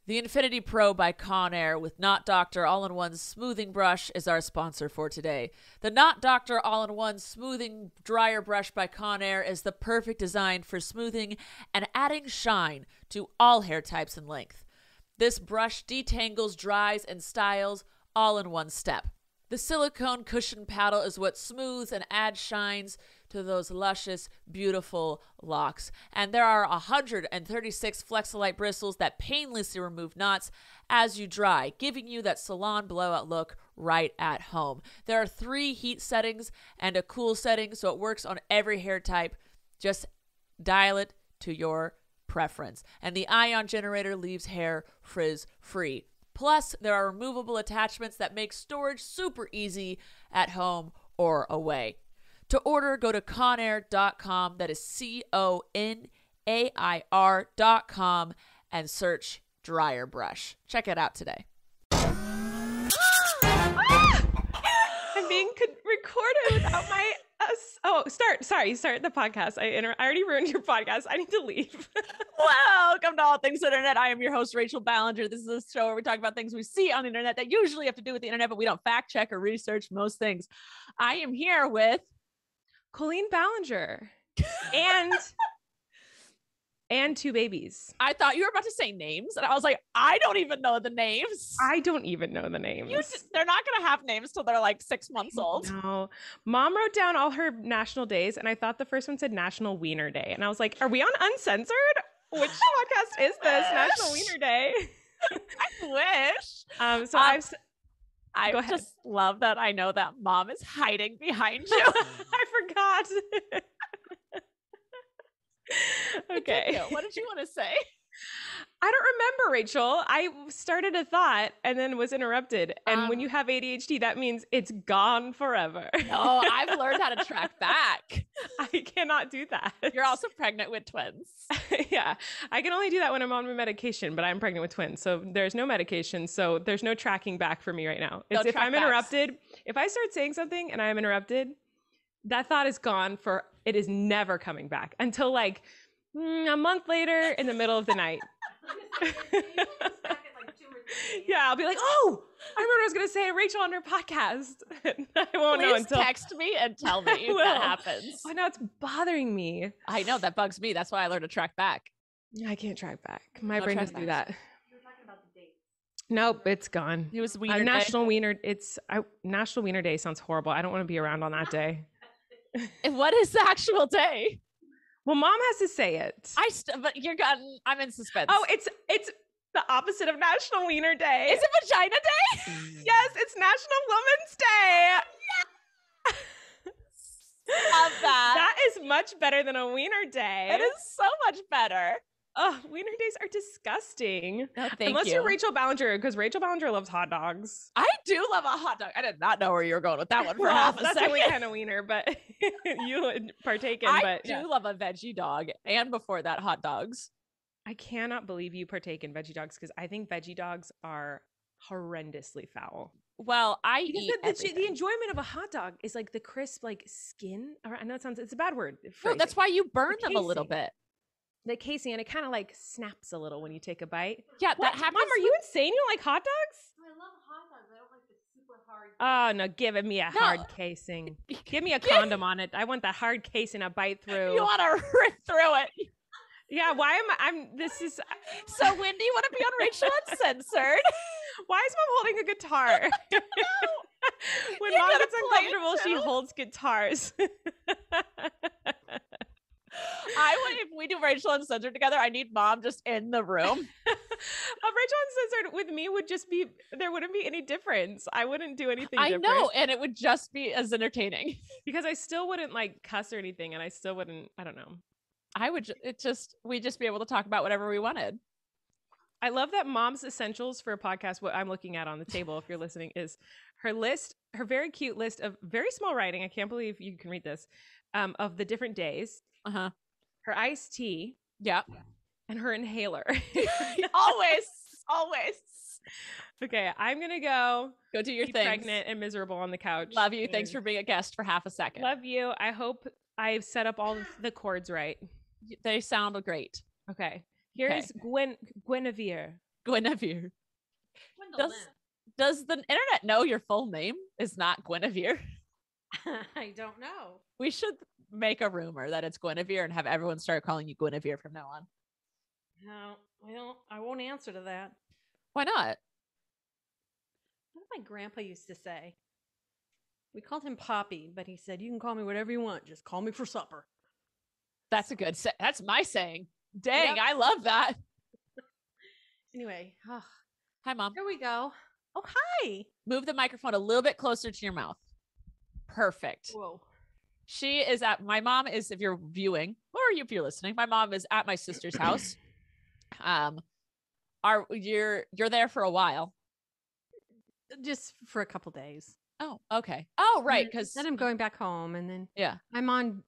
The Infinity Pro by Conair with Knot Doctor All-in-One Smoothing Brush is our sponsor for today. The Knot Doctor All-in-One Smoothing Dryer Brush by Conair is the perfect design for smoothing and adding shine to all hair types and length. This brush detangles, dries, and styles all in one step. The silicone cushion paddle is what smooths and adds shines to those luscious, beautiful locks. And there are 136 Flexolite bristles that painlessly remove knots as you dry, giving you that salon blowout look right at home. There are 3 heat settings and a cool setting, so it works on every hair type. Just dial it to your preference. And the ion generator leaves hair frizz-free. Plus, there are removable attachments that make storage super easy at home or away. To order, go to conair.com, that is CONAIR.com, and search dryer brush. Check it out today. I'm being recorded without my... Start the podcast. I already ruined your podcast. I need to leave. Welcome to All Things Internet. I am your host, Rachel Ballinger. This is a show where we talk about things we see on the internet that usually have to do with the internet, but we don't fact check or research most things. I am here with Colleen Ballinger and 2 babies. I thought you were about to say names, and I was like, I don't even know the names. I don't even know the names. They're not going to have names till they're like 6 months old. No. Mom wrote down all her national days, and I thought the first one said National Wiener Day. And I was like, are we on Uncensored? Which podcast is this? National Wiener Day. I wish. I just love that I know that Mom is hiding behind you. I forgot. Okay. What did you want to say? I don't remember, Rachel. I started a thought and then was interrupted. And when you have ADHD, that means it's gone forever. No, I've learned how to track back. I cannot do that. You're also pregnant with twins. Yeah. I can only do that when I'm on my medication, but I'm pregnant with twins. So there's no medication. So there's no tracking back for me right now. It's if I'm interrupted, if I start saying something and I'm interrupted, that thought is gone it is never coming back until like a month later in the middle of the night. Yeah, I'll be like, oh, I remember I was going to say Rachel on her podcast. I won't know until... text me and tell me if that happens. Oh, now it's bothering me. I know, that bugs me. That's why I learned to track back. I can't track back. My brain doesn't do that. You were talking about the dates. Nope, it's gone. It was Wiener Day. National Wiener Day sounds horrible. I don't want to be around on that day. And what is the actual day? Well, Mom has to say it. But I'm in suspense. Oh, it's the opposite of National Wiener Day. Is it Vagina Day? Yes, it's National Women's Day. Love that. That is much better than a Wiener Day. It is so much better. Oh, Wiener Days are disgusting. No, Unless you're Rachel Ballinger, because Rachel Ballinger loves hot dogs. I do love a hot dog. I did not know where you were going with that one for half a that's second. only kind of wiener, but you would partake in. I do love a veggie dog, and before that, hot dogs. I cannot believe you partake in veggie dogs because I think veggie dogs are horrendously foul. Well, the enjoyment of a hot dog is like the crisp, like skin. I know it's a bad word. No, that's why you burn them a little bit. The casing, and it kind of like snaps a little when you take a bite. Yeah, that happens. Mom, are you insane? You don't like hot dogs? I love hot dogs. I don't like the super hard. Oh no, give me a hard casing. Give me a condom on it. I want that hard casing to bite through. You want to rip through it. Yeah, why am I'm this is so Wendy, you want to be on Rachel Uncensored? Why is Mom holding a guitar? When Mom gets uncomfortable, she holds guitars. If we do Rachel Uncensored together, I need Mom just in the room. Rachel Uncensored with me would just be, there wouldn't be any difference. I wouldn't do anything different. I know, and it would just be as entertaining. Because I still wouldn't like cuss or anything, and I still wouldn't, I don't know. We'd just be able to talk about whatever we wanted. I love that Mom's essentials for a podcast, what I'm looking at on the table, if you're listening, is her very cute list of very small writing. I can't believe you can read this, of the different days. Uh-huh. Her iced tea. Yeah. And her inhaler. Always. Okay, I'm going to go do your thing. Pregnant and miserable on the couch. Love you. Thanks for being a guest for half a second. Love you. I hope I've set up all the chords right. They sound great. Okay. Here's Guinevere. Guinevere. Gwendolyn. Does the internet know your full name is not Guinevere? I don't know. We should make a rumor that it's Guinevere and have everyone start calling you Guinevere from now on. No, well, I won't answer to that. Why not? What did my grandpa used to say? We called him Poppy, but he said, you can call me whatever you want. Just call me for supper. That's a good that's my saying. Dang, Yep. I love that. Anyway, Hi, Mom. here we go. Oh, hi. Move the microphone a little bit closer to your mouth. Perfect. Whoa. She is my mom is, if you're viewing or if you're listening, my mom is at my sister's house. You're there for a while. Just for a couple days. Oh, okay. Oh, right. Because then I'm going back home, and then yeah, I'm on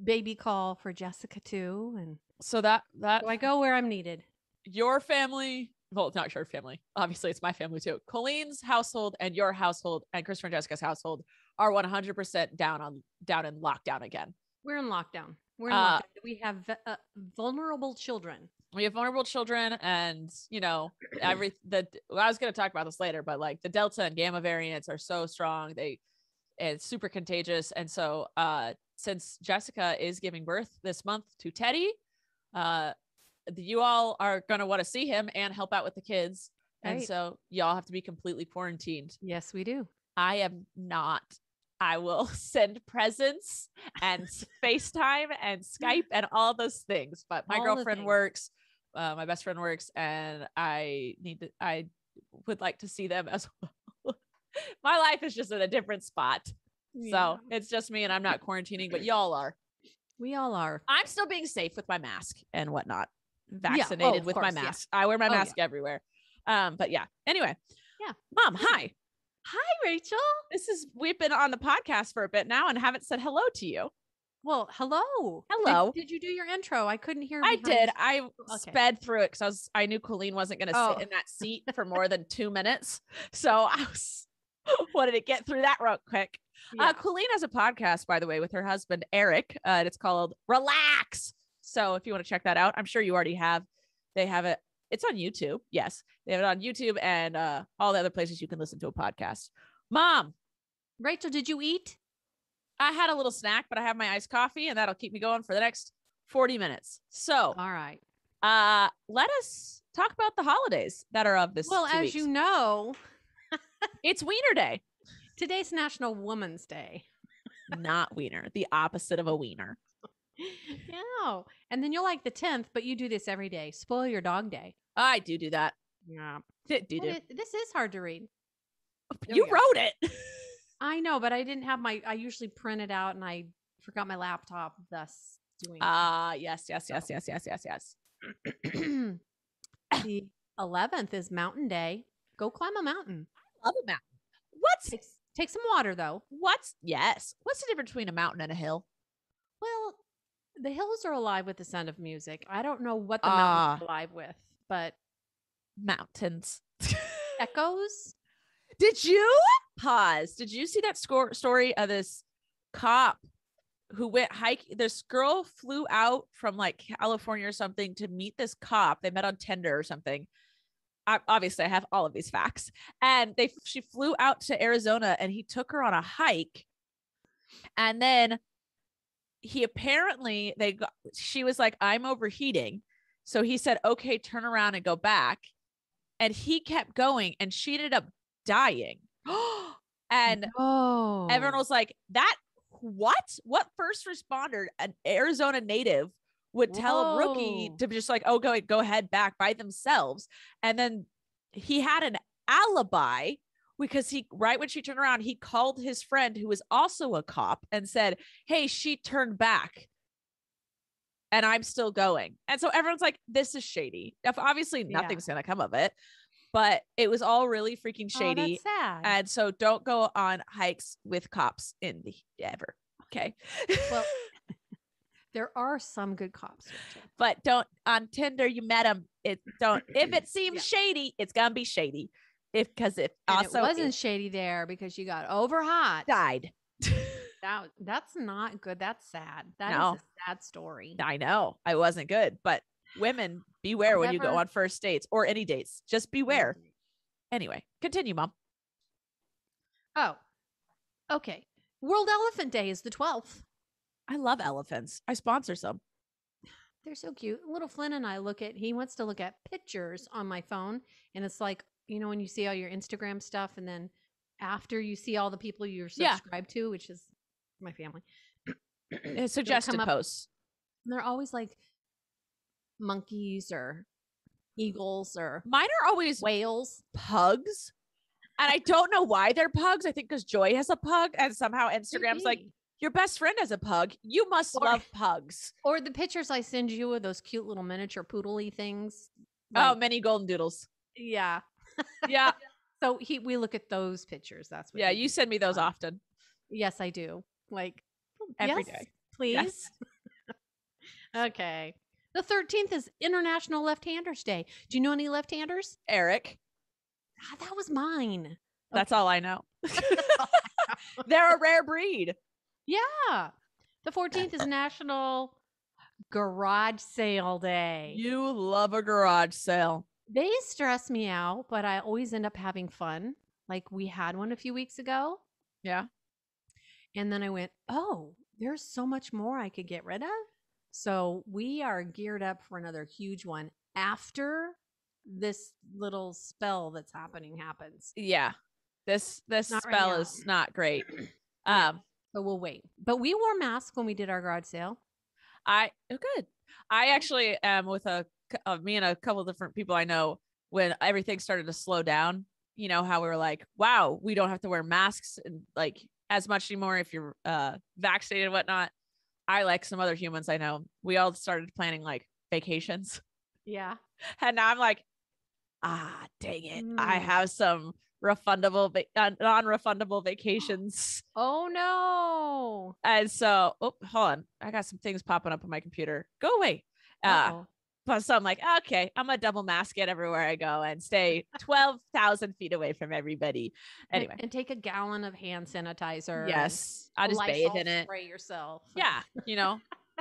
baby call for Jessica too, and so that so I go where I'm needed. Your family, well, it's not your family. Obviously, it's my family too. Colleen's household and your household and Christopher and Jessica's household are 100% down in lockdown again. We're in lockdown. We're in lockdown. We have vulnerable children. We have vulnerable children, and I was going to talk about this later, but like the Delta and Gamma variants are so strong. It's super contagious. And so, since Jessica is giving birth this month to Teddy, you all are going to want to see him and help out with the kids. Right. And so y'all have to be completely quarantined. Yes, we do. I am not. I will send presents and FaceTime and Skype and all those things. But my girlfriend works, my best friend works, and I would like to see them as well. My life is just in a different spot. Yeah. So it's just me, and I'm not quarantining, but y'all are. We all are. I'm still being safe with my mask and whatnot. Vaccinated with my mask. Yeah. I wear my mask everywhere. But yeah. Anyway. Yeah. Mom, hi. Hi, Rachel. We've been on the podcast for a bit now and haven't said hello to you. Well, hello. Hello. Did you do your intro? I couldn't hear. I did. I sped through it because I knew Colleen wasn't going to sit in that seat for more than 2 minutes. So I wanted to get through that real quick. Yeah. Colleen has a podcast, by the way, with her husband, Eric. And it's called Relax. So if you want to check that out, I'm sure you already have. They have it. It's on YouTube. Yes. They have it on YouTube and all the other places you can listen to a podcast. Mom. Rachel, did you eat? I had a little snack, but I have my iced coffee and that'll keep me going for the next 40 minutes. So, all right. Let us talk about the holidays that are of this. Well, as weeks. You know, it's Wiener Day. Today's National Woman's Day. Not wiener, the opposite of a wiener. Yeah. And then you'll like the 10th, but you do this every day. Spoil your dog day. I do that. Yeah. This is hard to read. You wrote it. I know, but I didn't have I usually print it out and I forgot my laptop, thus doing yes. The 11th is Mountain Day. Go climb a mountain. I love a mountain. Take some water though. What's the difference between a mountain and a hill? Well, the hills are alive with the sound of music. I don't know what the mountains are alive with, but mountains. Echoes? Did you see that story of this cop who went hiking? This girl flew out from like California or something to meet this cop. They met on Tinder or something. Obviously, I have all of these facts. And she flew out to Arizona and he took her on a hike. And then she was like, I'm overheating. So he said, okay, turn around and go back. And he kept going and she ended up dying. And everyone was like, what first responder, an Arizona native, would tell a rookie to just like, go ahead back by themselves. And then he had an alibi because right when she turned around, he called his friend who was also a cop and said, hey, she turned back and I'm still going. And so everyone's like, this is shady. Obviously nothing's going to come of it, but it was all really freaking shady. That's sad. And so don't go on hikes with cops ever. Okay. Well, there are some good cops, but don't on Tinder. You met them. If it seems shady, it's gonna be shady. It wasn't shady there because you got over hot, died. That's not good. That's sad. That is a sad story. I know. I wasn't good, but women Beware when you go on first dates or any dates. Just beware. Anyway, continue, Mom. Oh, okay. World Elephant Day is the 12th. I love elephants. I sponsor some. They're so cute. Little Flynn and I he wants to look at pictures on my phone. And it's like, when you see all your Instagram stuff and then after you see all the people you're subscribed to, which is my family. Suggested posts. And they're always like monkeys or eagles or mine are always whales, pugs. And I don't know why they're pugs. I think because Joy has a pug and somehow Instagram's like, your best friend has a pug. You must love pugs. Or the pictures I send you of those cute little miniature poodle-y things. Like, mini golden doodles. Yeah. Yeah. So we look at those pictures. That's what. Yeah, you send me those often. Yes, I do. Like every day. Please. Yes. Okay. The 13th is International Left-Handers Day. Do you know any left-handers? Eric. That was mine. That's all I know. They're a rare breed. Yeah. The 14th is National Garage Sale Day. You love a garage sale. They stress me out, but I always end up having fun. Like we had one a few weeks ago. Yeah. And then I went, oh, there's so much more I could get rid of. So we are geared up for another huge one after this little spell that's happens. Yeah. This spell is not great. So we'll wait. But we wore masks when we did our garage sale. Good. I actually am with me and a couple of different people I know when everything started to slow down. You know how we were like, wow, we don't have to wear masks and like as much anymore if you're vaccinated and whatnot. I like some other humans I know. We all started planning like vacations. Yeah. And now I'm like, dang it. I have some non-refundable vacations. Oh no. And so, hold on. I got some things popping up on my computer. Go away. But so I'm like, okay, I'm gonna double mask it everywhere I go and stay 12,000 feet away from everybody. Anyway. And take a gallon of hand sanitizer. Yes. I'll just bathe in it. Spray yourself. Yeah.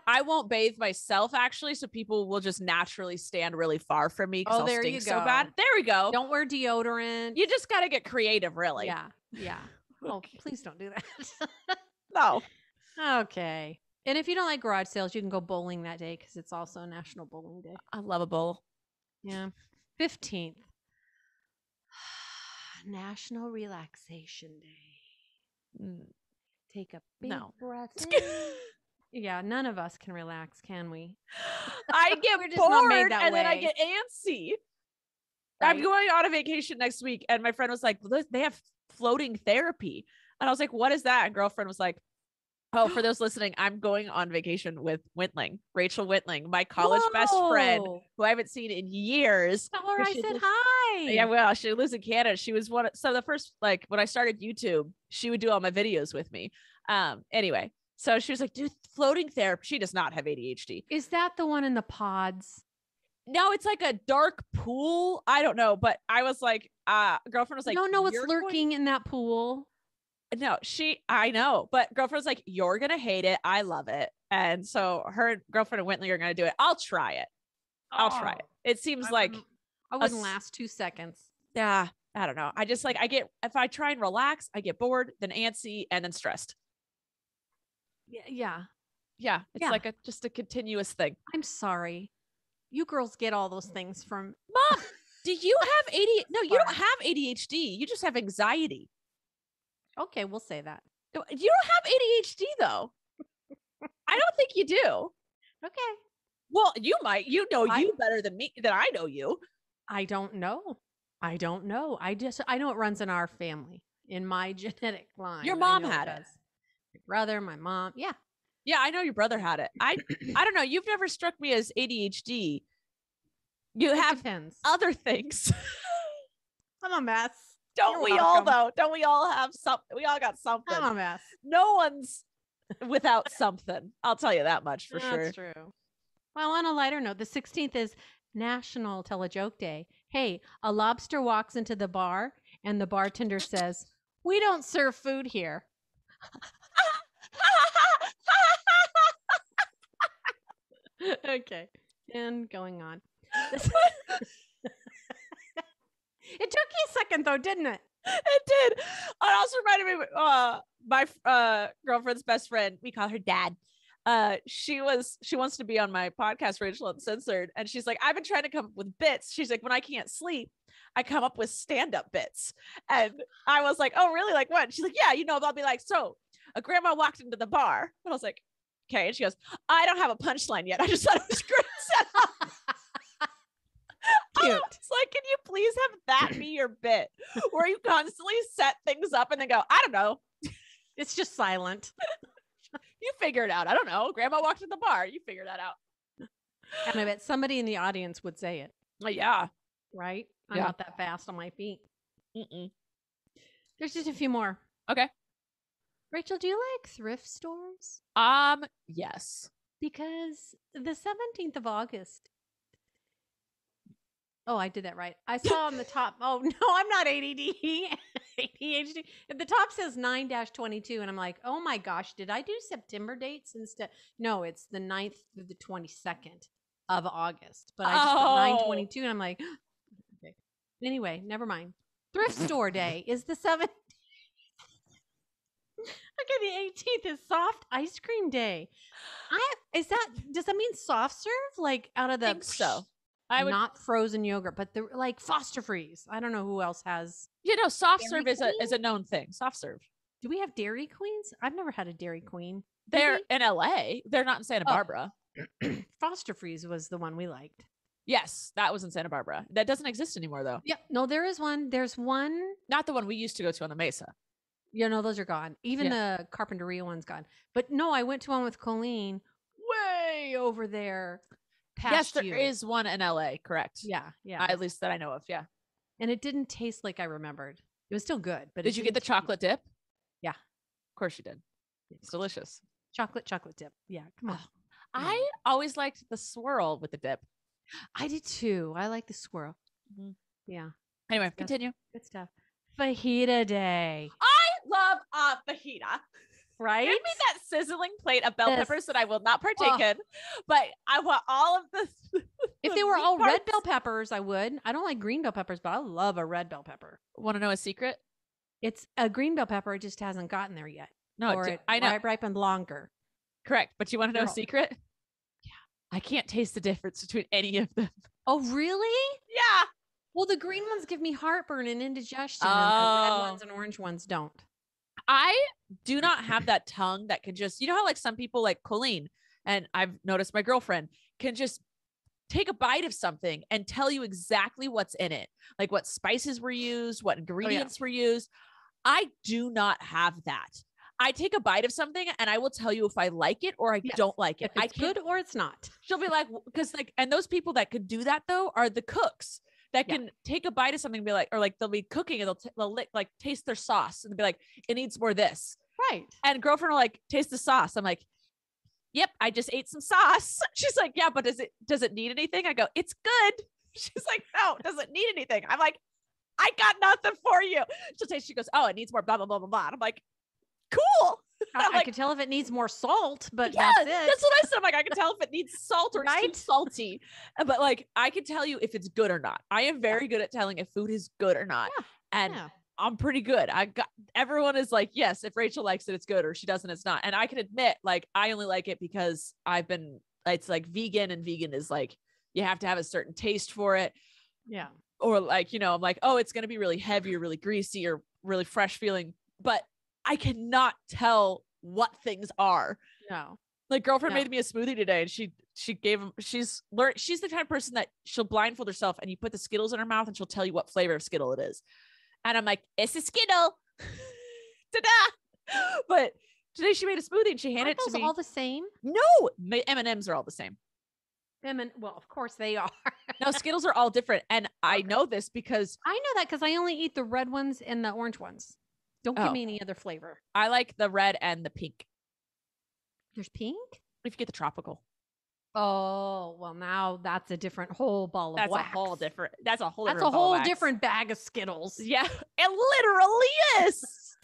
I won't bathe myself actually, so people will just naturally stand really far from me because I'll stink so bad. There we go. Don't wear deodorant. You just got to get creative, really. Yeah. Oh, please don't do that. No. Okay. And if you don't like garage sales, you can go bowling that day because it's also National Bowling Day. I love a bowl. Yeah. 15th. National Relaxation Day. Take a big breath in. Yeah, none of us can relax, can we? I get bored and then I get antsy. Right? I'm going on a vacation next week and my friend was like, they have floating therapy. And I was like, what is that? And girlfriend was like, oh, for those listening, I'm going on vacation with Rachel Whitling, my college best friend who I haven't seen in years. Tell her I said hi. Yeah, well, she lives in Canada. She was so the first, like when I started YouTube, she would do all my videos with me. Anyway. So she was like, dude, floating therapy. She does not have ADHD. Is that the one in the pods? No, it's like a dark pool. I don't know. But I was like, girlfriend was like, don't know what's lurking in that pool. No, I know. But girlfriend was like, you're going to hate it. I love it. And so her girlfriend and Wintley are going to do it. I'll try it. I'll try it. It seems like I wouldn't last 2 seconds. Yeah. I don't know. I just like, if I try and relax, I get bored, then antsy, and then stressed. Yeah. It's like just a continuous thing. I'm sorry. You girls get all those things from Mom. Do you have ADHD? No, you don't have ADHD. You just have anxiety. Okay, we'll say that. You don't have ADHD though. I don't think you do. Okay. Well, you might. You better than me. Than I know you. I don't know. I know it runs in our family, in my genetic line. Your mom had it. My brother, my mom. Yeah. Yeah, I know your brother had it. I don't know. You've never struck me as ADHD. You have other things. I'm a mess. Don't we all though? Don't we all have something? We all got something. I'm a mess. No one's without something. I'll tell you that much for sure. That's true. Well, on a lighter note, the 16th is National Tell a Joke Day. Hey, a lobster walks into the bar and the bartender says, "We don't serve food here." Okay. And going on. It took you a second though, didn't it? It did. It also reminded me of my girlfriend's best friend. We call her Dad. She wants to be on my podcast, Rachel Uncensored, and she's like, I've been trying to come up with bits. She's like, when I can't sleep, I come up with stand-up bits. And I was like, oh, really? Like what? She's like, yeah, I'll be like, so a grandma walked into the bar. And I was like, okay. And she goes, I don't have a punchline yet. I just thought it was great setup. Cute. It's like, can you please have that be your bit where you constantly set things up and then go, I don't know. It's just silent. You figure it out. I don't know. Grandma walked in the bar. You figure that out. And I bet somebody in the audience would say it. Yeah. Right? I'm not that fast on my feet. Mm-mm. There's just a few more. Okay. Rachel, do you like thrift stores? Yes. Because the 17th of August. Oh, I did that right. I saw on the top. Oh, no, I'm not ADD. ADHD. If the top says 9-22, and I'm like, oh my gosh, did I do September dates instead? No, it's the 9th through the 22nd of August. But I just put 9/22, and I'm like, okay. Anyway, never mind. Thrift store day is the 17th. Okay, the 18th is soft ice cream day. Does that mean soft serve? Like out of the I think so. I would not frozen yogurt, but the like Foster Freeze. I don't know who else has. Soft Dairy serve is a known thing. Soft serve. Do we have Dairy Queens? I've never had a Dairy Queen. They're in LA. They're not in Santa Barbara. Foster Freeze was the one we liked. Yes, that was in Santa Barbara. That doesn't exist anymore though. Yeah, no, there is one. There's one. Not the one we used to go to on the Mesa. Those are gone. Even the Carpinteria one's gone. But no, I went to one with Colleen way over there. Yes, there is one in LA. Correct. Yeah. At least that I know of. Yeah. And it didn't taste like I remembered. It was still good. But did you get the chocolate dip? Yeah. Of course you did. It's delicious. Chocolate dip. Yeah. Come on. I always liked the swirl with the dip. I did too. I like the swirl. Mm-hmm. Yeah. Anyway, continue. Good stuff. Fajita day. I love fajita. Right? Give me that sizzling plate of bell peppers that I will not partake in, but I want all of the. If they were all red bell peppers, I would. I don't like green bell peppers, but I love a red bell pepper. Want to know a secret? It's a green bell pepper. It just hasn't gotten there yet. No, I know. Ripened longer. Correct. But you want to know a secret? Yeah. I can't taste the difference between any of them. Oh, really? Yeah. Well, the green ones give me heartburn and indigestion, and the red ones and orange ones don't. I do not have that tongue that can just, how like some people like Colleen, and I've noticed my girlfriend can just take a bite of something and tell you exactly what's in it. Like what spices were used, what ingredients were used. I do not have that. I take a bite of something and I will tell you if I like it or I don't like it. If it's good or it's not. She'll be like, because like, and those people that could do that though are the cooks that can take a bite of something and be like, or like they'll be cooking and they'll like taste their sauce and they'll be like, it needs more of this. Right. And girlfriend will like taste the sauce. I'm like, yep, I just ate some sauce. She's like, yeah, but does it need anything? I go, it's good. She's like, no, it doesn't need anything. I'm like, I got nothing for you. She'll taste, she goes, oh, it needs more blah, blah, blah, blah, blah. And I'm like, cool. I can tell if it needs more salt, but that's it. That's what I said. I'm like, I can tell if it needs salt or it's too salty. But like, I can tell you if it's good or not. I am very good at telling if food is good or not. Yeah. And I'm pretty good. Everyone is like, yes, if Rachel likes it, it's good, or she doesn't, it's not. And I can admit, like, I only like it because it's like vegan, and vegan is like, you have to have a certain taste for it. Yeah. Or like, I'm like, oh, it's going to be really heavy or really greasy or really fresh feeling, but I cannot tell what things are. No. Like girlfriend made me a smoothie today, and she gave him, she's the kind of person that she'll blindfold herself and you put the Skittles in her mouth and she'll tell you what flavor of Skittle it is. And I'm like, it's a Skittle. Ta-da! But today she made a smoothie and she handed it to me. All the same? No, M&Ms are all the same. Well, of course they are. No, Skittles are all different. And I know this because I know that because I only eat the red ones and the orange ones. Don't give me any other flavor. I like the red and the pink. There's pink? If you get the tropical. Oh, well, now that's a different whole ball of wax. That's a whole different bag of Skittles. Yeah, it literally is.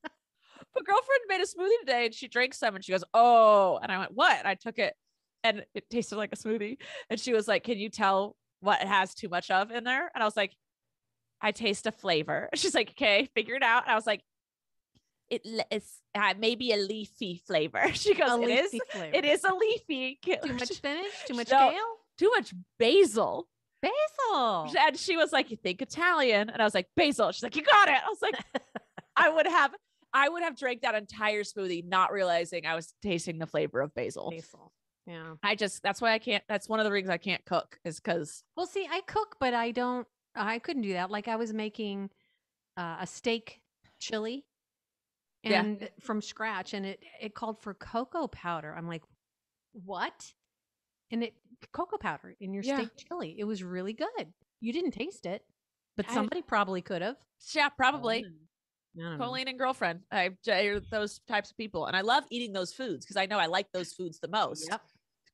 But girlfriend made a smoothie today and she drank some and she goes, oh, and I went, what? And I took it and it tasted like a smoothie. And she was like, can you tell what it has too much of in there. And I was like, I taste a flavor. She's like, okay, figure it out. And I was like, it's maybe a leafy flavor. She goes, it is a leafy. Too much spinach? Too much No, kale? Too much basil. Basil. And she was like, you think Italian? And I was like, basil. She's like, you got it. I was like, I would have drank that entire smoothie, not realizing I was tasting the flavor of basil. Yeah. That's why I can't, that's one of the reasons I can't cook is because. Well, see, I cook, but I couldn't do that. Like I was making a steak chili and from scratch, and it called for cocoa powder. I'm like, what? And cocoa powder in your steak chili. It was really good. You didn't taste it, but somebody probably could have. Yeah, probably. Colleen and girlfriend. I'm those types of people. And I love eating those foods because I know I like those foods the most. Yep.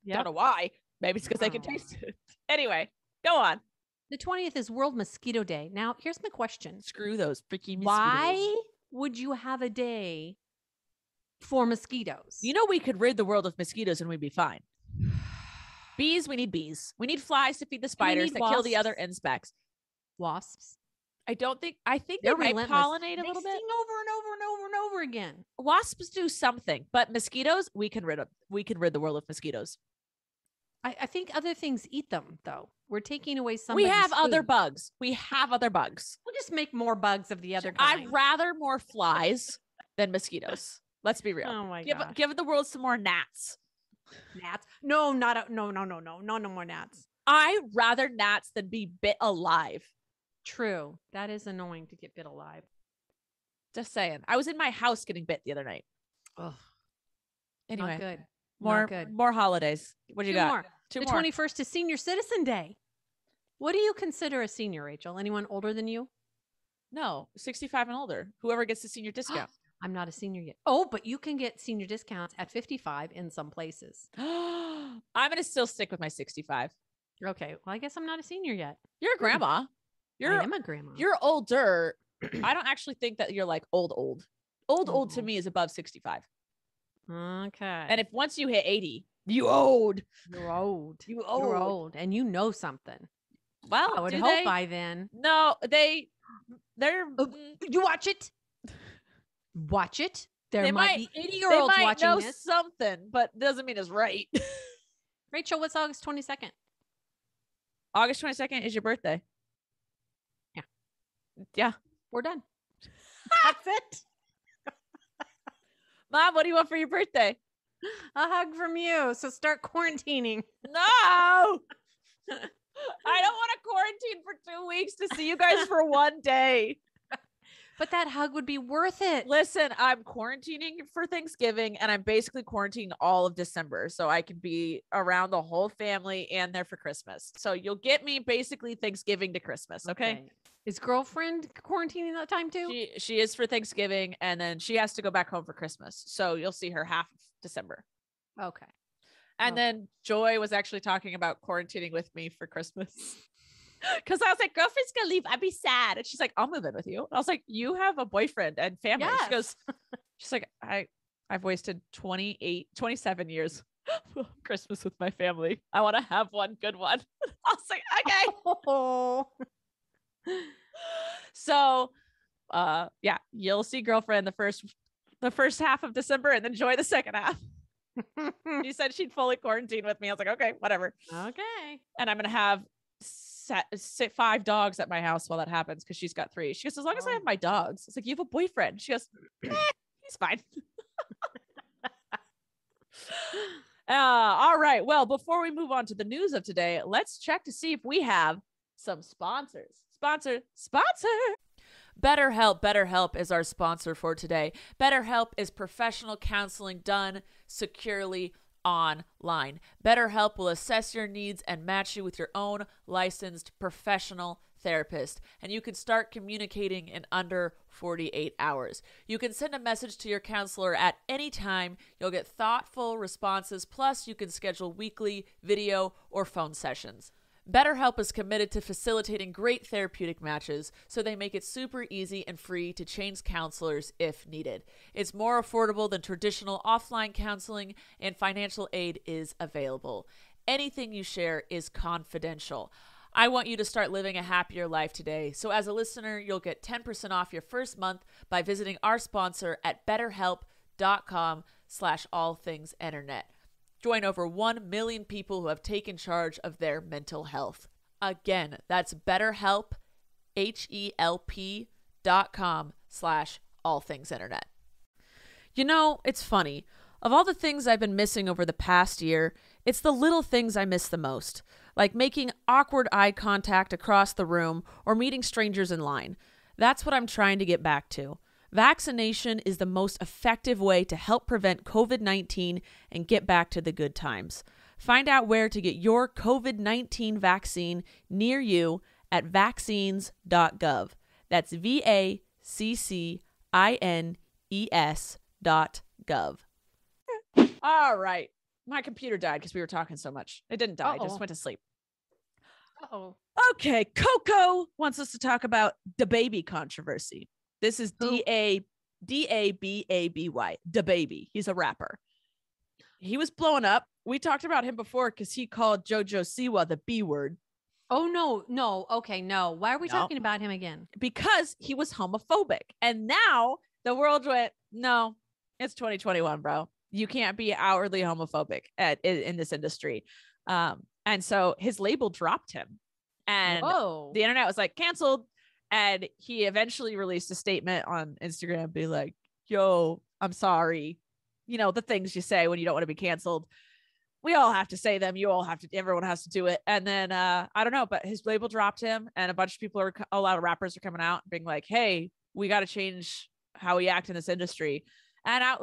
Don't know why. Maybe it's because I can taste it. Anyway, go on. The 20th is World Mosquito Day. Now, here's my question. Screw those freaking mosquitoes. Why would you have a day for mosquitoes? You know, we could rid the world of mosquitoes and we'd be fine. Bees, we need bees. We need flies to feed the spiders that kill the other insects. Wasps. I think they might pollinate a little bit. Sting over and over and over and over again. Wasps do something, but mosquitoes, we can rid the world of mosquitoes. I think other things eat them, though. We're taking away some. We have other bugs. We'll just make more bugs of the other kind. I'd rather more flies than mosquitoes. Let's be real. Oh my god! Give the world some more gnats. Gnats? No, no more gnats. I'd rather gnats than be bit alive. True. That is annoying to get bit alive. Just saying. I was in my house getting bit the other night. Ugh. Anyway. Not good. More holidays. What do you got? More. The 21st is Senior Citizen Day. What do you consider a senior, Rachel? Anyone older than you? No, 65 and older. Whoever gets the senior discount. I'm not a senior yet. Oh, but you can get senior discounts at 55 in some places. I'm going to still stick with my 65. Okay. Well, I guess I'm not a senior yet. You're a grandma. I am a grandma. You're older. I don't actually think that you're like old. Old to me is above 65. Okay. And if once you hit 80, you old. You're old. You're old. And you know something. Well, I would hope by then. No, they're. You watch it. Watch it. There might be 80-year-olds watching know this. Something, but doesn't mean it's right. Rachel, what's August 22nd? August 22nd is your birthday. Yeah. We're done. That's it. Mom, what do you want for your birthday? A hug from you. So start quarantining. No. I don't want to quarantine for 2 weeks to see you guys for one day. But that hug would be worth it. Listen, I'm quarantining for Thanksgiving and I'm basically quarantining all of December so I can be around the whole family and there for Christmas. So you'll get me basically Thanksgiving to Christmas. Okay. Is girlfriend quarantining that time too? She is for Thanksgiving and then she has to go back home for Christmas. So you'll see her half of December. Okay. And then Joy was actually talking about quarantining with me for Christmas. Because I was like, girlfriend's gonna leave. I'd be sad. And she's like, I'll move in with you. I was like, you have a boyfriend and family. Yes. She goes, she's like, I've wasted 27 years of Christmas with my family. I want to have one good one. I was like, okay. Oh. So, yeah, you'll see girlfriend the first half of December and then Joy the second half. She said she'd fully quarantine with me. I was like, okay, whatever. Okay. And I'm gonna have 5 dogs at my house while that happens because she's got 3. She goes, as long as I have my dogs. It's like, you have a boyfriend. She goes, he's fine. All right. Well, before we move on to the news of today, let's check to see if we have some sponsors. Sponsor. BetterHelp is our sponsor for today. BetterHelp is professional counseling done securely online. BetterHelp will assess your needs and match you with your own licensed professional therapist, and you can start communicating in under 48 hours. You can send a message to your counselor at any time. You'll get thoughtful responses, plus you can schedule weekly video or phone sessions. BetterHelp is committed to facilitating great therapeutic matches, so they make it super easy and free to change counselors if needed. It's more affordable than traditional offline counseling, and financial aid is available. Anything you share is confidential. I want you to start living a happier life today. So as a listener, you'll get 10% off your first month by visiting our sponsor at betterhelp.com/allthingsinternet. Join over 1 million people who have taken charge of their mental health. Again, that's BetterHelp, HELP.com/allthingsinternet. You know, it's funny. Of all the things I've been missing over the past year, it's the little things I miss the most, like making awkward eye contact across the room or meeting strangers in line. That's what I'm trying to get back to. Vaccination is the most effective way to help prevent COVID-19 and get back to the good times. Find out where to get your COVID-19 vaccine near you at vaccines.gov. That's VACCINES.gov. All right. My computer died because we were talking so much. It didn't die. It just went to sleep. Okay. Coco wants us to talk about d0db controversy. This is D-A-B-A-B-Y. d0db. He's a rapper. He was blowing up. We talked about him before because he called JoJo Siwa the B word. Oh, no. Okay, no. Why are we talking about him again? Because he was homophobic. And now the world went, no, it's 2021, bro. You can't be outwardly homophobic in this industry. And so his label dropped him. And the internet was like, canceled. And he eventually released a statement on Instagram, be like, yo, I'm sorry. You know, the things you say when you don't want to be canceled. We all have to say them. Everyone has to do it. And then, I don't know, but his label dropped him and a lot of rappers are coming out being like, hey, we got to change how we act in this industry. And I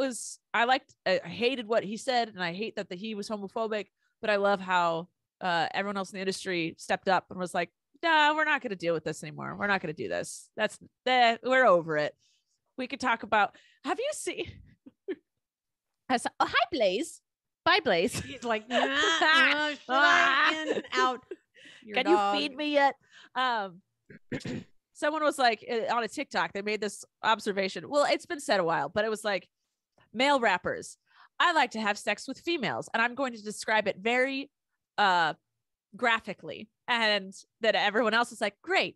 hated what he said. And I hate that he was homophobic, but I love how everyone else in the industry stepped up and was like, no, we're not going to deal with this anymore. We're not going to do this. We're over it. We could talk about, have you seen? Hi, Blaze. Bye, Blaze. He's like, out. Can you feed me yet? Someone was like on a TikTok, they made this observation. Well, it's been said a while, but it was like, male rappers, I like to have sex with females, and I'm going to describe it very graphically. And then everyone else is like, great,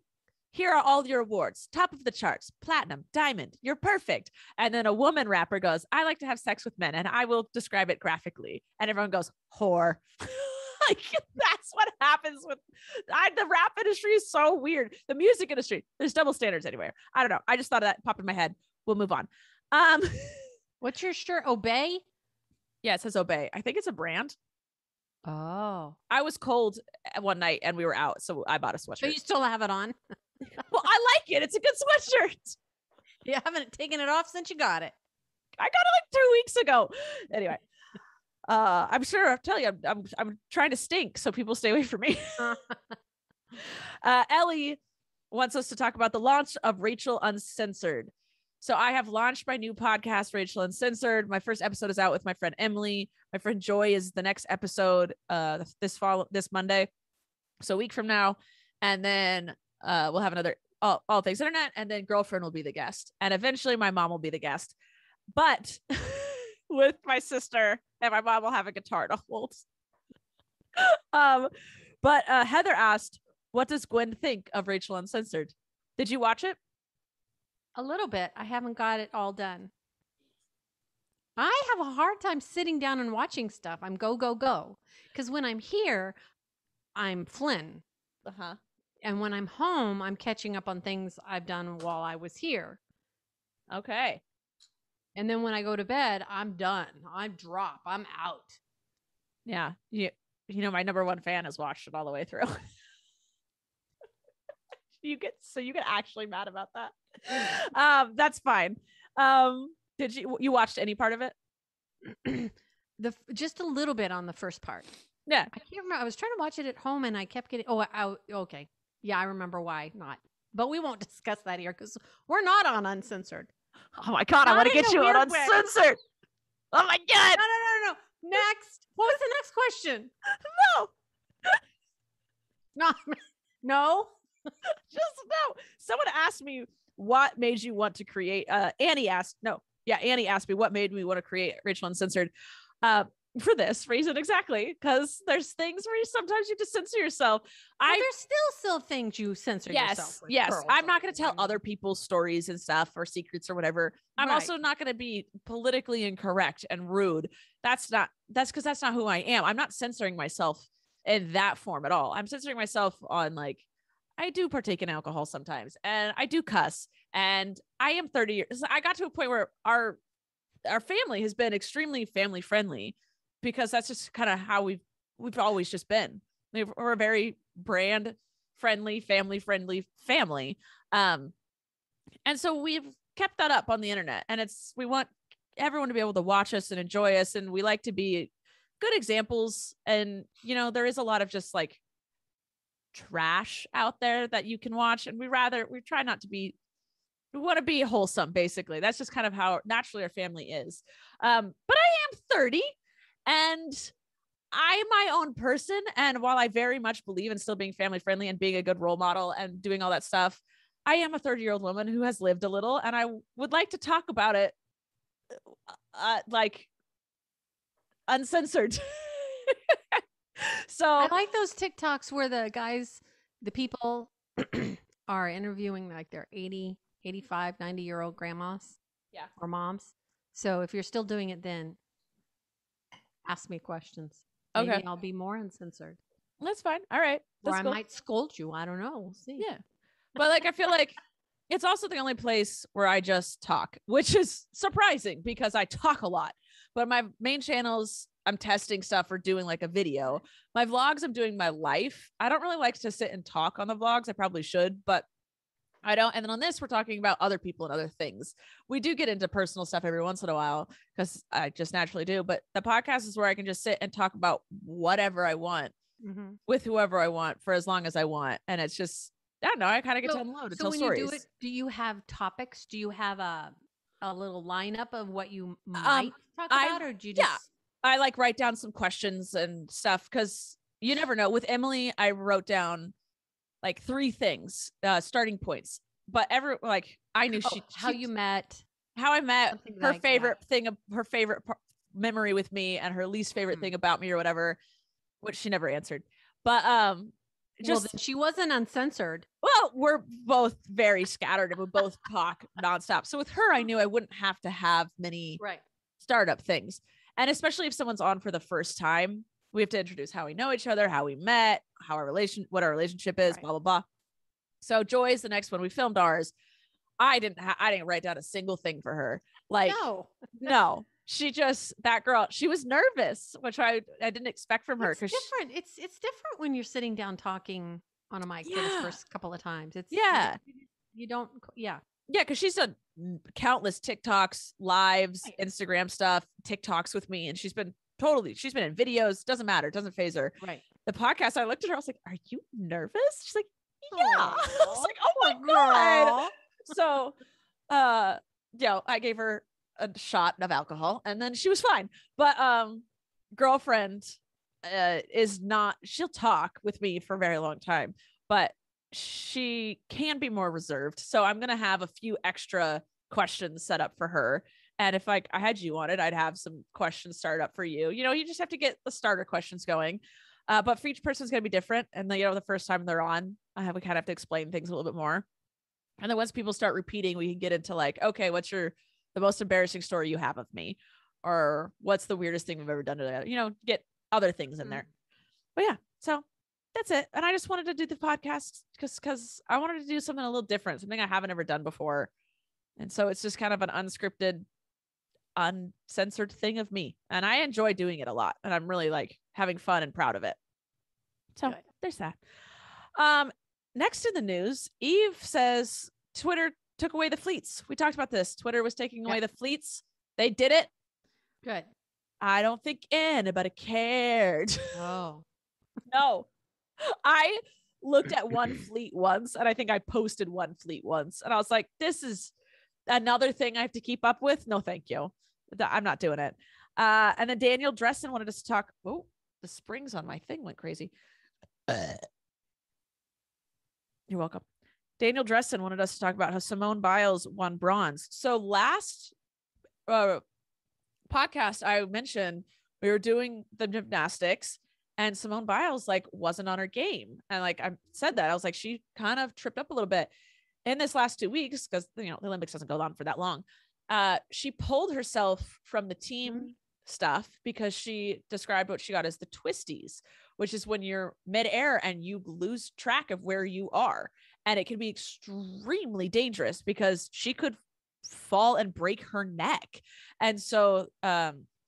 here are all your awards, top of the charts, platinum, diamond, you're perfect. And then a woman rapper goes, I like to have sex with men, and I will describe it graphically. And everyone goes, whore. Like, that's what happens with the rap industry is so weird. The music industry, there's double standards anywhere. I don't know. I just thought of that, popped in my head. We'll move on. What's your shirt? Obey? Yeah, it says Obey. I think it's a brand. Oh. I was cold one night and we were out, so I bought a sweatshirt. So you still have it on? Well, I like it. It's a good sweatshirt. You haven't taken it off since you got it. I got it like 2 weeks ago. Anyway, I'm sure I'll tell you, I'm trying to stink so people stay away from me. Ellie wants us to talk about the launch of Rachel Uncensored. So I have launched my new podcast, Rachel Uncensored. My first episode is out with my friend Emily. My friend Joy is the next episode this Monday. So a week from now. And then we'll have another All Things Internet. And then Girlfriend will be the guest. And eventually my mom will be the guest. But with my sister and my mom will have a guitar to hold. But Heather asked, what does Gwen think of Rachel Uncensored? Did you watch it? A little bit. I haven't got it all done. I have a hard time sitting down and watching stuff. I'm go, go, go. Because when I'm here, I'm Flynn. Uh-huh. And when I'm home, I'm catching up on things I've done while I was here. Okay. And then when I go to bed, I'm done. I drop. I'm out. Yeah. You my number one fan has watched it all the way through. You get actually mad about that. That's fine. Did you watched any part of it? Just a little bit on the first part. Yeah. I can't remember. I was trying to watch it at home and I kept getting, okay. Yeah, I remember why not. But we won't discuss that here because we're not on Uncensored. Oh my God, I want to get you on Uncensored. Oh my God. No. Next. What was the next question? No. Just no. Someone asked me what made you want to create. Annie asked me what made me want to create Rachel Uncensored. for this reason exactly, because there's things where sometimes you just censor yourself. There's still things you censor yourself with. Yes. I'm not going to tell other people's stories and stuff or secrets or whatever. I'm also not going to be politically incorrect and rude. That's because that's not who I am. I'm not censoring myself in that form at all. I'm censoring myself on like, I do partake in alcohol sometimes and I do cuss, and I am 30 years. I got to a point where our family has been extremely family friendly, because that's just kind of how we've always just been. We're a very brand friendly, family friendly family. And so we've kept that up on the internet, and we want everyone to be able to watch us and enjoy us. And we like to be good examples. And, there is a lot of just like trash out there that you can watch. And we try not to be, we want to be wholesome, basically. That's just kind of how naturally our family is. But I am 30 and I'm my own person. And while I very much believe in still being family friendly and being a good role model and doing all that stuff, I am a 30-year-old woman who has lived a little, and I would like to talk about it like uncensored. So I like those TikToks where the people are interviewing like their 80, 85, 90-year-old grandmas or moms. So if you're still doing it, then ask me questions. Okay. Maybe I'll be more uncensored. That's fine. All right. Or I might scold you. I don't know. We'll see. Yeah. But like, I feel like it's also the only place where I just talk, which is surprising because I talk a lot. But my main channels, I'm testing stuff or doing like a video. My vlogs, I'm doing my life. I don't really like to sit and talk on the vlogs. I probably should, but I don't. And then on this, we're talking about other people and other things. We do get into personal stuff every once in a while because I just naturally do. But the podcast is where I can just sit and talk about whatever I want with whoever I want for as long as I want. And it's just, I don't know. I kind of get to unload and tell stories. You do it, do you have topics? Do you have a little lineup of what you might talk about, or do you just? Yeah, I like write down some questions and stuff because you never know. With Emily, I wrote down like 3 things, starting points. But I knew how you met, how I met, her favorite thing, her favorite memory with me, and her least favorite thing about me or whatever, which she never answered. But she wasn't uncensored. Well, we're both very scattered and we both talk nonstop. So with her, I knew I wouldn't have to have many startup things. And especially if someone's on for the first time, we have to introduce how we know each other, how we met, what our relationship is, blah, blah, blah. So Joy's the next one. We filmed ours. I didn't write down a single thing for her. Like, no. That girl, she was nervous, which I didn't expect from her. It's different. It's different when you're sitting down talking on a mic for the first couple of times. You don't. Yeah. Because she's done countless TikToks, lives, Instagram stuff, TikToks with me. And she's been in videos. Doesn't matter. Doesn't phase her. Right. The podcast, I looked at her. I was like, are you nervous? She's like, yeah. I was like, oh my God. So, I gave her a shot of alcohol and then she was fine. But girlfriend she'll talk with me for a very long time, but she can be more reserved. So I'm gonna have a few extra questions set up for her. And if I had you on it, I'd have some questions started up for you. You just have to get the starter questions going. But for each person's gonna be different. And the first time they're on, we kind of have to explain things a little bit more. And then once people start repeating, we can get into like, okay, what's the most embarrassing story you have of me, or what's the weirdest thing we've ever done together? Get other things in there. But yeah, so that's it. And I just wanted to do the podcast because I wanted to do something a little different, something I haven't ever done before. And so it's just kind of an unscripted, uncensored thing of me. And I enjoy doing it a lot. And I'm really like having fun and proud of it. So there's that. Next in the news, Eve says Twitter took away the fleets. We talked about this. Twitter was taking away the fleets. They did it. Good. I don't think anybody cared. Oh. No. I looked at one fleet once, and I think I posted one fleet once. And I was like, this is another thing I have to keep up with. No, thank you. I'm not doing it. And then Daniel Dresden wanted us to talk. Oh, the springs on my thing went crazy. You're welcome. Daniel Dresden wanted us to talk about how Simone Biles won bronze. So last podcast I mentioned we were doing the gymnastics, and Simone Biles like wasn't on her game. And like I said that, I was like, she kind of tripped up a little bit in this last 2 weeks because, you know, the Olympics doesn't go on for that long. She pulled herself from the team stuff because she described what she got as the twisties, which is when you're midair and you lose track of where you are. And it can be extremely dangerous because she could fall and break her neck. And so,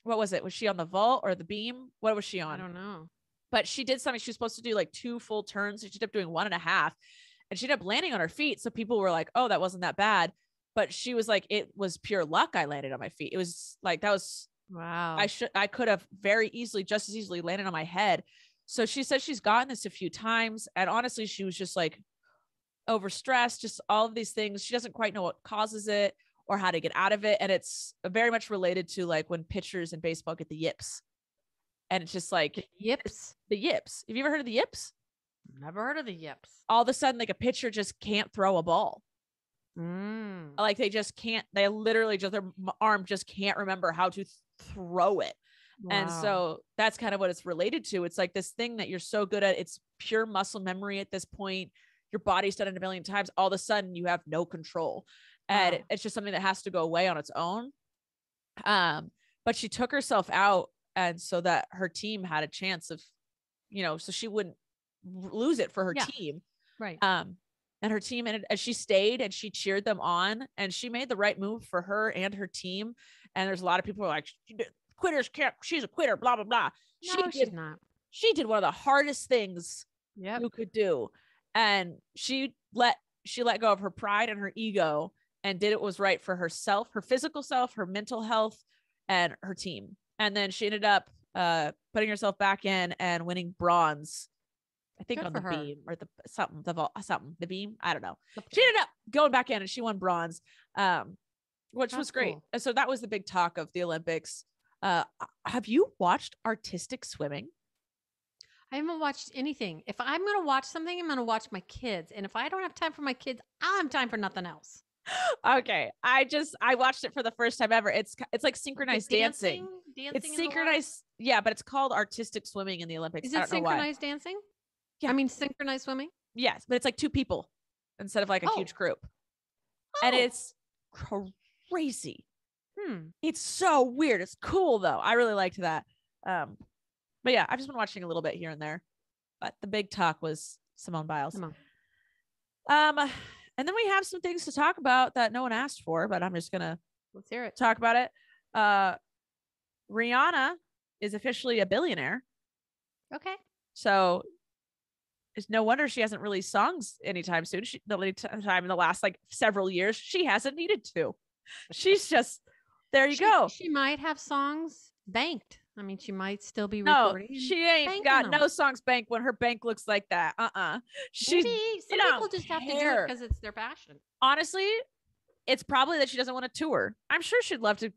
what was it? Was she on the vault or the beam? What was she on? I don't know. But she did something. She was supposed to do like 2 full turns. So she ended up doing 1.5, and she ended up landing on her feet. So people were like, oh, that wasn't that bad. But she was like, it was pure luck. I landed on my feet. It was like, that was, wow. I could have very easily, just as easily landed on my head. So she said she's gotten this a few times. And honestly, she was just like overstressed, just all of these things. She doesn't quite know what causes it or how to get out of it. And it's very much related to like when pitchers in baseball get the yips. And it's just like the yips. The yips. Have you ever heard of the yips? Never heard of the yips. All of a sudden, like a pitcher just can't throw a ball. Like they just can't, they literally just, their arm just can't remember how to throw it. Wow. And so that's kind of what it's related to. It's like this thing that you're so good at. It's pure muscle memory at this point. Your body's done it a million times. All of a sudden you have no control. And it's just something that has to go away on its own. But she took herself out, and so that her team had a chance of, you know, so she wouldn't lose it for her team. Right. And her team, and she stayed and she cheered them on, and she made the right move for her and her team. And there's a lot of people who are like, quitters can't, she's a quitter, blah, blah, blah. No, she's not. She did one of the hardest things you could do. And she let go of her pride and her ego and did what was right for herself, her physical self, her mental health, and her team. And then she ended up putting herself back in and winning bronze, I think, on the beam or the beam. I don't know. She ended up going back in and she won bronze, which was great. Cool. So that was the big talk of the Olympics. Have you watched artistic swimming? I haven't watched anything. If I'm going to watch something, I'm going to watch my kids. And if I don't have time for my kids, I'll have time for nothing else. Okay. I watched it for the first time ever. It's like synchronized dancing. It's synchronized. Yeah, but it's called artistic swimming in the Olympics. Is it synchronized dancing? Yeah. I mean, synchronized swimming? Yes, but it's like 2 people instead of like a huge group. And it's crazy. It's so weird. It's cool though. I really liked that. But yeah, I've just been watching a little bit here and there. But the big talk was Simone Biles. And then we have some things to talk about that no one asked for, but I'm just gonna let's hear it. Talk about it. Rihanna is officially a billionaire. Okay. So it's no wonder she hasn't released songs anytime soon. The only time in the last like several years, she hasn't needed to. She's just there. You go. She might have songs banked. I mean, she might still be recording. No, she ain't got no songs banked when her bank looks like that. She's some people just have to do it because it's their passion. Honestly, it's probably that she doesn't want to tour. I'm sure she'd love to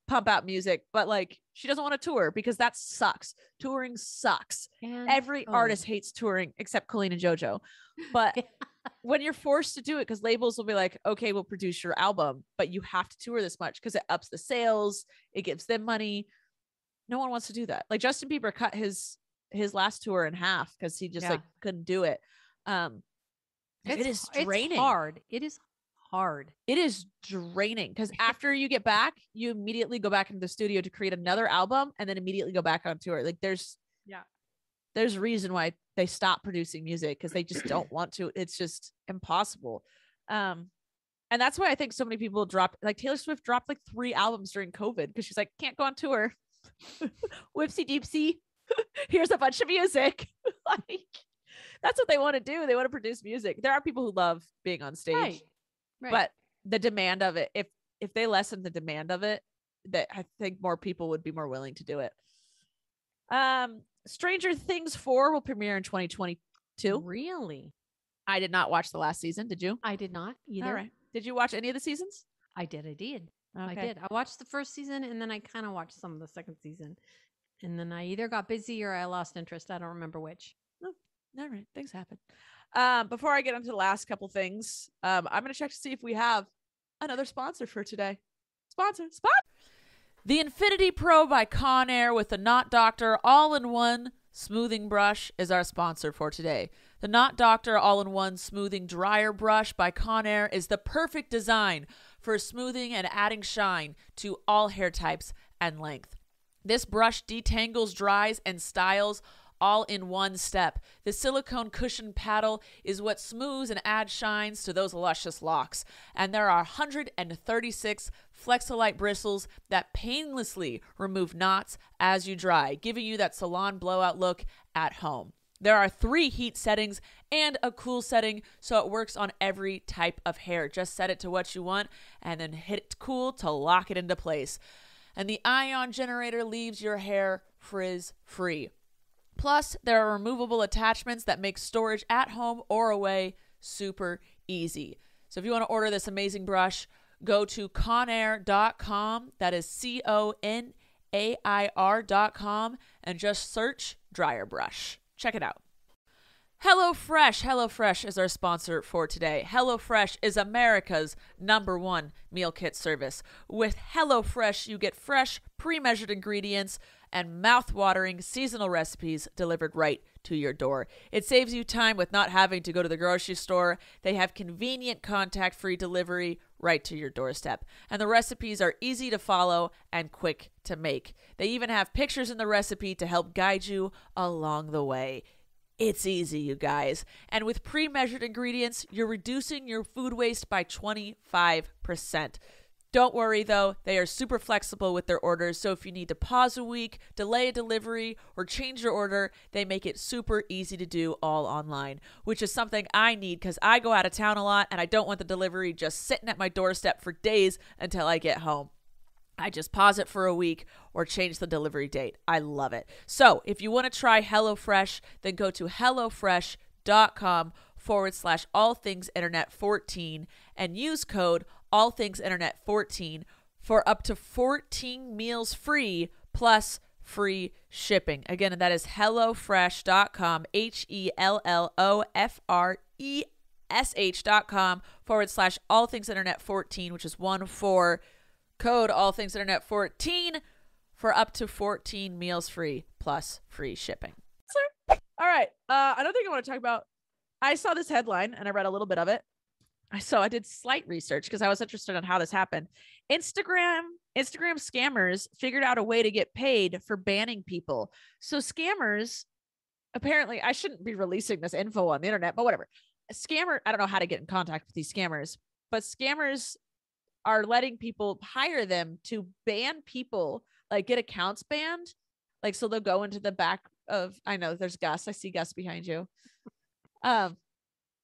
pump out music, but like she doesn't want to tour because that sucks. Touring sucks. And every artist hates touring except Colleen and JoJo. But when you're forced to do it, because labels will be like, okay, we'll produce your album, but you have to tour this much because it ups the sales, it gives them money. No one wants to do that. Like Justin Bieber cut his last tour in half because he just like couldn't do it. It is draining. It's hard. It is hard. It is draining because after you get back, you immediately go back into the studio to create another album and then immediately go back on tour. Like there's a reason why they stop producing music because they just don't want to. It's just impossible. And that's why I think so many people like Taylor Swift dropped like 3 albums during COVID because she's like, can't go on tour. Whoopsie doopsie. Here's a bunch of music. Like that's what they want to do. They want to produce music. There are people who love being on stage, right. But the demand of it, if they lessen the demand of it, that I think more people would be more willing to do it. Stranger Things 4 will premiere in 2022. Really? I did not watch the last season. Did you? I did not either. All right. Did you watch any of the seasons? I did. Okay. I did. I watched the first season and then I kind of watched some of the second season. And then I either got busy or I lost interest. I don't remember which. Oh, all right. Things happen. Before I get into the last couple things, I'm going to check to see if we have another sponsor for today. Sponsor. The Infinity Pro by Conair with the Knot Doctor all-in-one smoothing brush is our sponsor for today. The Knot Doctor all-in-one smoothing dryer brush by Conair is the perfect design for smoothing and adding shine to all hair types and length. This brush detangles, dries, and styles all in one step. The silicone cushion paddle is what smooths and adds shines to those luscious locks. And there are 136 Flexolite bristles that painlessly remove knots as you dry, giving you that salon blowout look at home. There are 3 heat settings and a cool setting, so it works on every type of hair. Just set it to what you want and then hit cool to lock it into place. And the ion generator leaves your hair frizz-free. Plus, there are removable attachments that make storage at home or away super easy. So if you want to order this amazing brush, go to conair.com. That is CONAIR.com, and just search dryer brush. Check it out. HelloFresh. HelloFresh is our sponsor for today. HelloFresh is America's #1 meal kit service. With HelloFresh, you get fresh, pre-measured ingredients and mouth-watering seasonal recipes delivered right to your door. It saves you time with not having to go to the grocery store. They have convenient contact-free delivery right to your doorstep. And the recipes are easy to follow and quick to make. They even have pictures in the recipe to help guide you along the way. It's easy, you guys. And with pre-measured ingredients, you're reducing your food waste by 25%. Don't worry, though. They are super flexible with their orders, so if you need to pause a week, delay a delivery, or change your order, they make it super easy to do all online, which is something I need because I go out of town a lot and I don't want the delivery just sitting at my doorstep for days until I get home. I just pause it for a week or change the delivery date. I love it. So if you want to try HelloFresh, then go to HelloFresh.com/allthingsinternet14 and use code allthingsinternet14 for up to 14 meals free plus free shipping. Again, that is HelloFresh.com, HelloFresh.com/allthingsinternet14, which is 14. Code allthingsinternet14 for up to 14 meals free plus free shipping. All right. Another thing I want to talk about. I saw this headline and I read a little bit of it. So I did slight research because I was interested in how this happened. Instagram scammers figured out a way to get paid for banning people. So scammers, apparently, I shouldn't be releasing this info on the internet, but whatever. A scammer, I don't know how to get in contact with these scammers, but scammers are letting people hire them to ban people, like get accounts banned. Like, so they'll go into the back of, I know there's Gus. I see Gus behind you.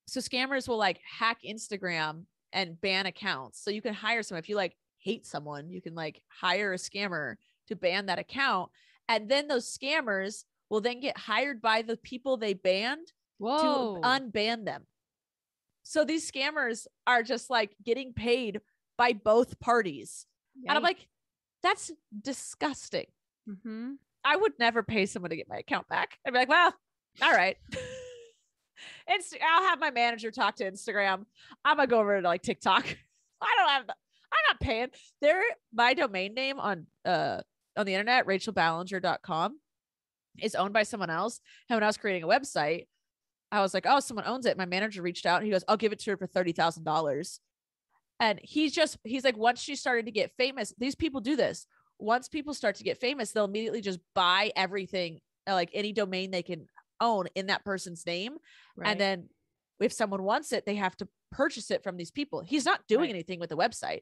So scammers will like hack Instagram and ban accounts. So you can hire someone. If you like hate someone, you can like hire a scammer to ban that account. And then those scammers will then get hired by the people they banned to unban them. So these scammers are just like getting paid by both parties. Yikes. And I'm like, that's disgusting. Mm-hmm. I would never pay someone to get my account back. I'd be like, well, all right. I'll have my manager talk to Instagram. I'm gonna go over to like TikTok. I'm not paying. My domain name on the internet, rachelballinger.com, is owned by someone else. And when I was creating a website, I was like, oh, someone owns it. My manager reached out and he goes, I'll give it to her for $30,000. And he's like, once she started to get famous, these people do this. Once people start to get famous, they'll immediately just buy everything, like any domain they can own in that person's name. Right. And then if someone wants it, they have to purchase it from these people. He's not doing anything with the website.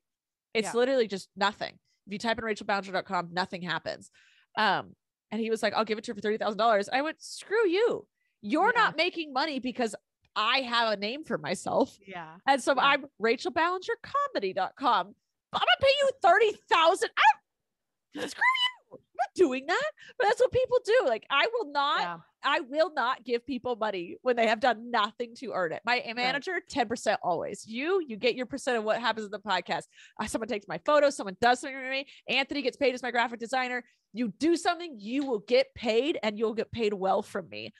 It's literally just nothing. If you type in rachelballinger.com, nothing happens. And he was like, I'll give it to her for $30,000. I went, screw you. You're not making money because I have a name for myself. Yeah. And so I'm rachelballingercomedy.com. I'm gonna pay you $30,000. Screw you. I'm not doing that. But that's what people do. Like, I will not give people money when they have done nothing to earn it. My manager, 10% always. You get your percent of what happens in the podcast. Someone takes my photo, someone does something for me. Anthony gets paid as my graphic designer. You do something, you will get paid, and you'll get paid well from me.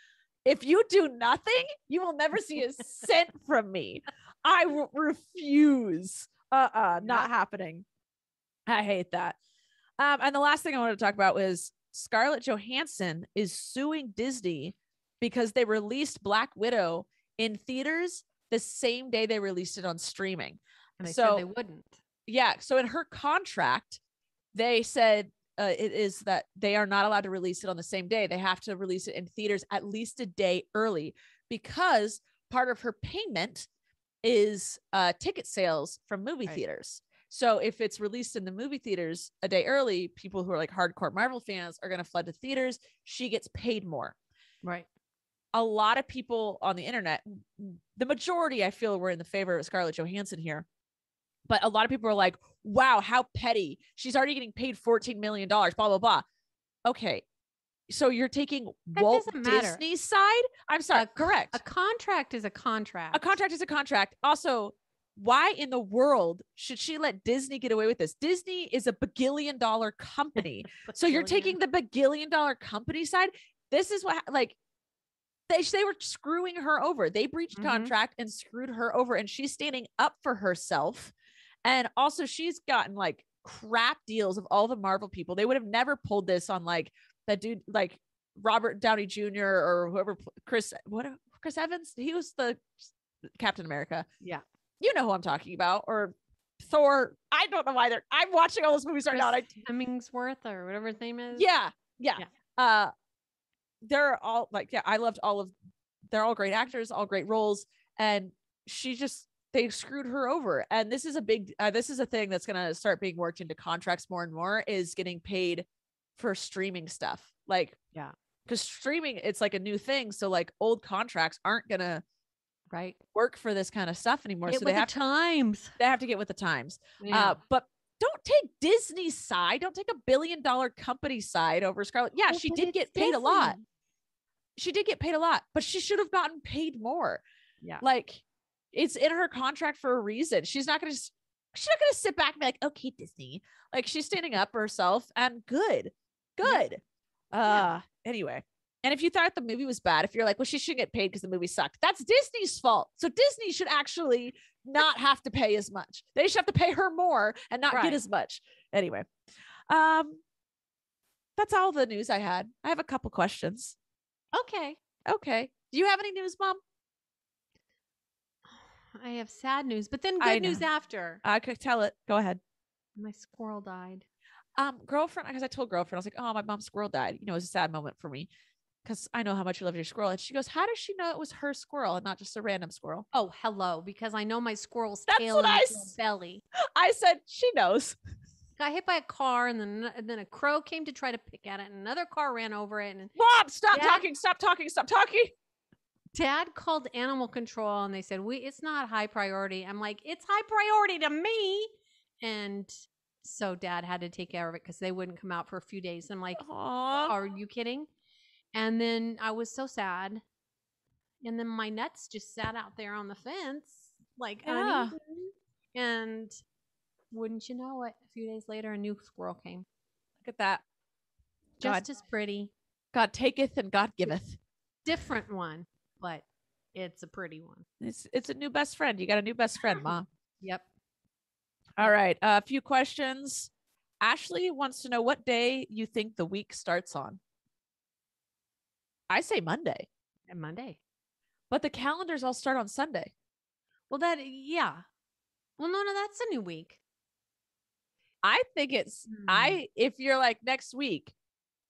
If you do nothing, you will never see a cent from me. I refuse. Not happening. I hate that. And the last thing I wanted to talk about was Scarlett Johansson is suing Disney because they released Black Widow in theaters the same day they released it on streaming. And they said they wouldn't. Yeah. So in her contract, they said it is that they are not allowed to release it on the same day. They have to release it in theaters at least a day early because part of her payment is ticket sales from movie theaters. So if it's released in the movie theaters a day early, people who are like hardcore Marvel fans are going to flood to theaters. She gets paid more. Right. A lot of people on the internet, the majority I feel were in the favor of Scarlett Johansson here. But a lot of people are like, wow, how petty. She's already getting paid $14 million, blah, blah, blah. Okay. So you're taking Walt Disney's side? I'm sorry. Correct. A contract is a contract. A contract is a contract. Also, why in the world should she let Disney get away with this? Disney is a bagillion-dollar company. So you're taking the bagillion-dollar company side. This is what, like, they were screwing her over. They breached contract and screwed her over, and she's standing up for herself. And also she's gotten like crap deals of all the Marvel people. They would have never pulled this on like that dude, like Robert Downey Jr. or whoever, Chris Evans. He was the Captain America. Yeah. You know who I'm talking about, or Thor. I don't know why I'm watching all those movies right now. Hemmingsworth or whatever his name is. Yeah. They're all like, I loved they're all great actors, all great roles. And they screwed her over. And this is a thing that's going to start being worked into contracts more and more, is getting paid for streaming stuff. Like, yeah, because streaming, it's like a new thing. So like old contracts aren't going to work for this kind of stuff anymore. So they have to get with the times. Yeah. But don't take Disney's side. Don't take $1 billion company side over Scarlett. Yeah, she did get paid a lot. She did get paid a lot, but she should have gotten paid more. Yeah. Like, it's in her contract for a reason. She's not going to sit back and be like, okay, Disney. Like, she's standing up for herself, and good. Anyway. And if you thought the movie was bad, if you're like, well, she shouldn't get paid because the movie sucked, that's Disney's fault. So Disney should actually not have to pay as much. They should have to pay her more and not get as much. Anyway, that's all the news I had. I have a couple questions. Okay. Do you have any news, Mom? I have sad news, but then good news after. I could tell it. Go ahead. My squirrel died. Girlfriend, because I told girlfriend, I was like, oh, my mom's squirrel died. You know, it was a sad moment for me because I know how much you love your squirrel. And she goes, how does she know it was her squirrel and not just a random squirrel? Oh, hello. Because I know my squirrel's tail and belly. I said, she knows. Got hit by a car, and then a crow came to try to pick at it, and another car ran over it. And Mom, stop talking. Dad called animal control, and they said, it's not high priority. I'm like, it's high priority to me. And so Dad had to take care of it because they wouldn't come out for a few days. I'm like, are you kidding? And then I was so sad. And then my nuts just sat out there on the fence, like, uneaten. And wouldn't you know it, a few days later, a new squirrel came. Look at that. Just as pretty. God taketh and God giveth. Different one, but it's a pretty one. It's a new best friend. You got a new best friend, Mom. Yep. All right. A few questions. Ashley wants to know what day you think the week starts on. I say Monday. And Monday. But the calendars all start on Sunday. Well, yeah. Well, no, that's a new week. I think it's, if you're like next week,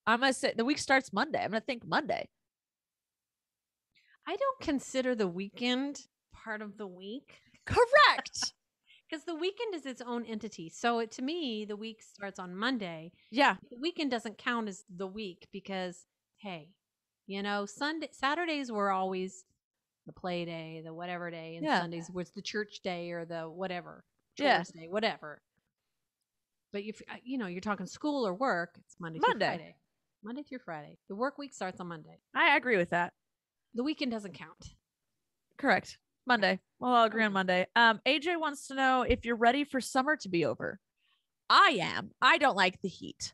I'm going to say the week starts Monday. I'm going to think Monday. I don't consider the weekend part of the week. Correct. Because the weekend is its own entity. So to me, the week starts on Monday. Yeah. The weekend doesn't count as the week because, hey, you know, Saturdays were always the play day, the whatever day, and Sundays was the church day or the whatever, children's day, whatever. But if you're talking school or work, it's Monday through Friday. Monday through Friday. The work week starts on Monday. I agree with that. The weekend doesn't count. Correct. Monday. Well, I'll agree on Monday. AJ wants to know if you're ready for summer to be over. I am. I don't like the heat.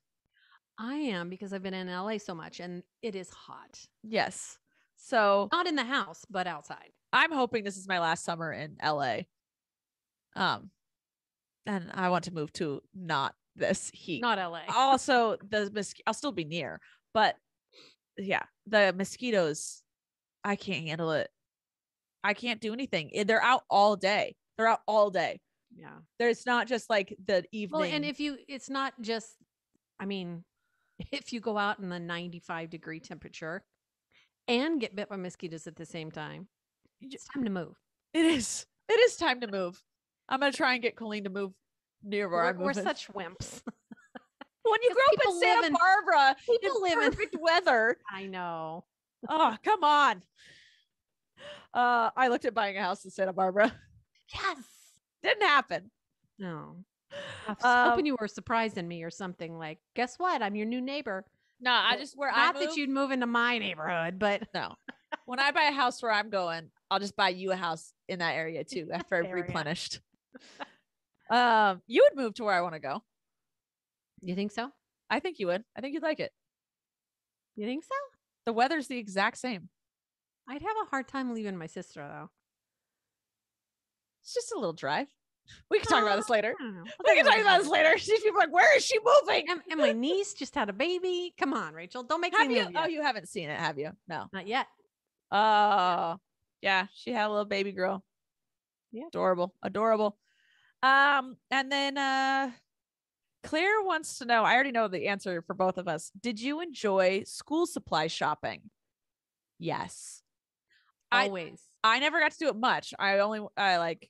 I am because I've been in LA so much and it is hot. Yes. So not in the house, but outside. I'm hoping this is my last summer in LA. And I want to move to not this heat. Not LA. Also, I'll still be near, but yeah, the mosquitoes, I can't handle it. I can't do anything. They're out all day. Yeah. There's not just like the evening. Well, and it's not just, I mean, if you go out in the 95-degree temperature and get bit by mosquitoes at the same time, it's time to move. It is time to move. I'm going to try and get Colleen to move near where I'm moving. We're such wimps. When you grow up in Santa Barbara, people live in perfect weather. I know. Oh, come on. I looked at buying a house in Santa Barbara. Yes. Didn't happen. No. I was hoping you were surprising me or something like, guess what? I'm your new neighbor. No, I just Not that you'd move into my neighborhood, but no. When I buy a house where I'm going, I'll just buy you a house in that area too after I've replenished. You would move to where I want to go. You think so? I think you would. I think you'd like it. You think so? The weather's the exact same. I'd have a hard time leaving my sister though. It's just a little drive. We can talk about this later. We can talk about this later. People are like, where is she moving? And my niece just had a baby. Come on, Rachel. Don't make me move. Oh, you haven't seen it, have you? No. Not yet. Oh, yeah. She had a little baby girl. Yeah. Adorable. And then Claire wants to know, I already know the answer for both of us. Did you enjoy school supply shopping? Yes. Always. I never got to do it much. I like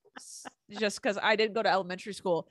just because I didn't go to elementary school.